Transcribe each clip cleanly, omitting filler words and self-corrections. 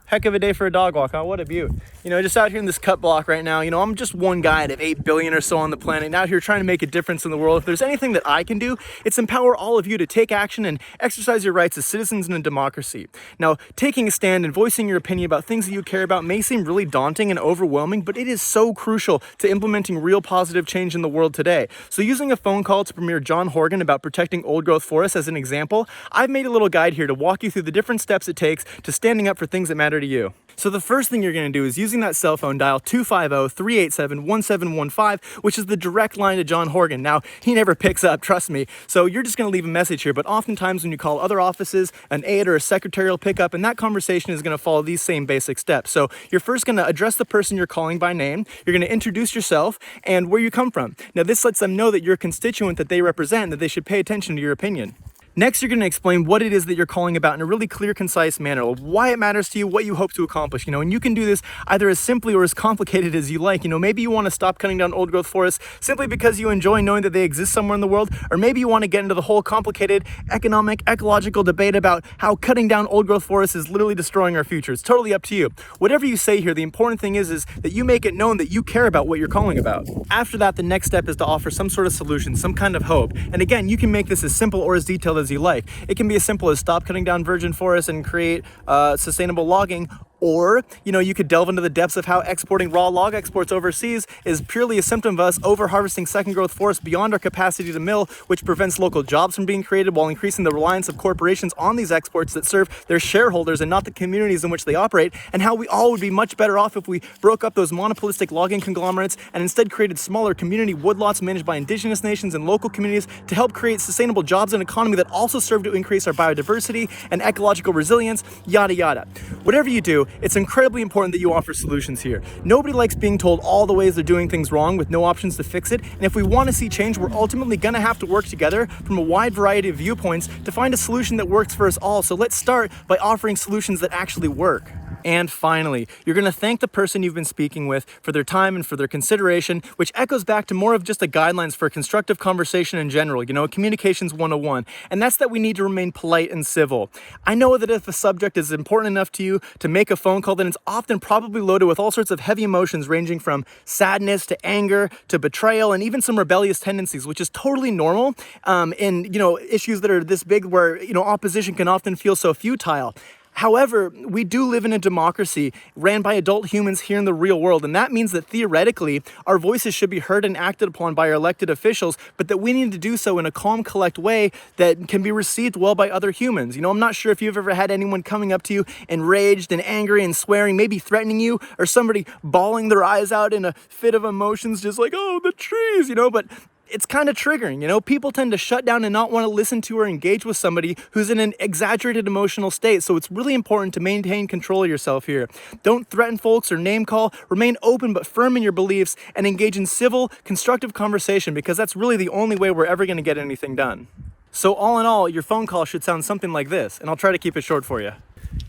Heck of a day for a dog walk, huh? What a beaut. Just out here in this cut block right now, I'm just one guy out of 8 billion or so on the planet, and out here trying to make a difference in the world. If there's anything that I can do, it's empower all of you to take action and exercise your rights as citizens in a democracy. Now, taking a stand and voicing your opinion about things that you care about may seem really daunting and overwhelming, but it is so crucial to implementing real positive change in the world today. So using a phone call to Premier John Horgan about protecting old-growth forests as an example, I've made a little guide here to walk you through the different steps it takes to standing up for things that matter to you. So the first thing you're going to do is using that cell phone, dial 250-387-1715, which is the direct line to John Horgan. Now, he never picks up, trust me, so you're just going to leave a message here, but oftentimes when you call other offices, an aide or a secretary will pick up, and that conversation is going to follow these same basic steps. So you're first going to address the person you're calling by name, you're going to introduce yourself and where you come from. Now, this lets them know that you're a constituent that they represent, that they should pay attention to your opinion. Next, you're going to explain what it is that you're calling about in a really clear, concise manner, why it matters to you, what you hope to accomplish, and you can do this either as simply or as complicated as you like. Maybe you want to stop cutting down old growth forests simply because you enjoy knowing that they exist somewhere in the world, or maybe you want to get into the whole complicated economic, ecological debate about how cutting down old growth forests is literally destroying our future. It's totally up to you. Whatever you say here, the important thing is that you make it known that you care about what you're calling about. After that, the next step is to offer some sort of solution, some kind of hope. And again, you can make this as simple or as detailed as you like. It can be as simple as stop cutting down virgin forests and create sustainable logging. Or, you could delve into the depths of how exporting raw log exports overseas is purely a symptom of us over-harvesting second growth forests beyond our capacity to mill, which prevents local jobs from being created while increasing the reliance of corporations on these exports that serve their shareholders and not the communities in which they operate, and how we all would be much better off if we broke up those monopolistic logging conglomerates and instead created smaller community woodlots managed by indigenous nations and local communities to help create sustainable jobs and economy that also serve to increase our biodiversity and ecological resilience, yada yada. Whatever you do, it's incredibly important that you offer solutions here. Nobody likes being told all the ways they're doing things wrong with no options to fix it, and if we want to see change, we're ultimately going to have to work together from a wide variety of viewpoints to find a solution that works for us all. So let's start by offering solutions that actually work. And finally, you're going to thank the person you've been speaking with for their time and for their consideration, which echoes back to more of just the guidelines for constructive conversation in general, communications 101. And that's that we need to remain polite and civil. I know that if a subject is important enough to you to make a phone call, then it's often probably loaded with all sorts of heavy emotions ranging from sadness to anger to betrayal and even some rebellious tendencies, which is totally normal in, issues that are this big where, opposition can often feel so futile. However, we do live in a democracy ran by adult humans here in the real world, and that means that theoretically, our voices should be heard and acted upon by our elected officials, but that we need to do so in a calm, collect way that can be received well by other humans. I'm not sure if you've ever had anyone coming up to you enraged and angry and swearing, maybe threatening you, or somebody bawling their eyes out in a fit of emotions, just like, oh, the trees, but it's kind of triggering, People tend to shut down and not want to listen to or engage with somebody who's in an exaggerated emotional state. So it's really important to maintain control of yourself here. Don't threaten folks or name call. Remain open but firm in your beliefs and engage in civil, constructive conversation, because that's really the only way we're ever going to get anything done. So all in all, your phone call should sound something like this, and I'll try to keep it short for you.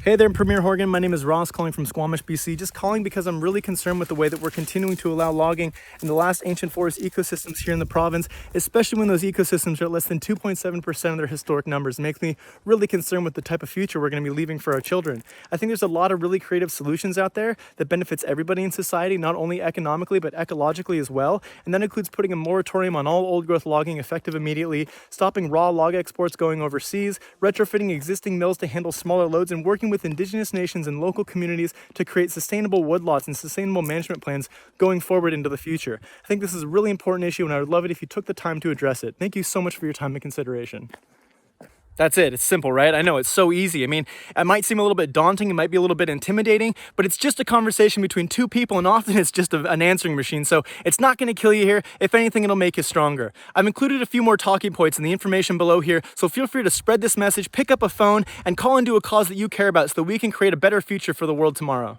Hey there, Premier Horgan. My name is Ross, calling from Squamish, BC. Just calling because I'm really concerned with the way that we're continuing to allow logging in the last ancient forest ecosystems here in the province, especially when those ecosystems are at less than 2.7% of their historic numbers. It makes me really concerned with the type of future we're going to be leaving for our children. I think there's a lot of really creative solutions out there that benefits everybody in society, not only economically, but ecologically as well. And that includes putting a moratorium on all old growth logging effective immediately, stopping raw log exports going overseas, retrofitting existing mills to handle smaller loads, and working with indigenous nations and local communities to create sustainable woodlots and sustainable management plans going forward into the future. I think this is a really important issue, and I would love it if you took the time to address it. Thank you so much for your time and consideration. That's it. It's simple, right? I know, it's so easy. It might seem a little bit daunting, it might be a little bit intimidating, but it's just a conversation between two people, and often it's just an answering machine, so it's not going to kill you here. If anything, it'll make you stronger. I've included a few more talking points in the information below here, so feel free to spread this message, pick up a phone, and call into a cause that you care about so that we can create a better future for the world tomorrow.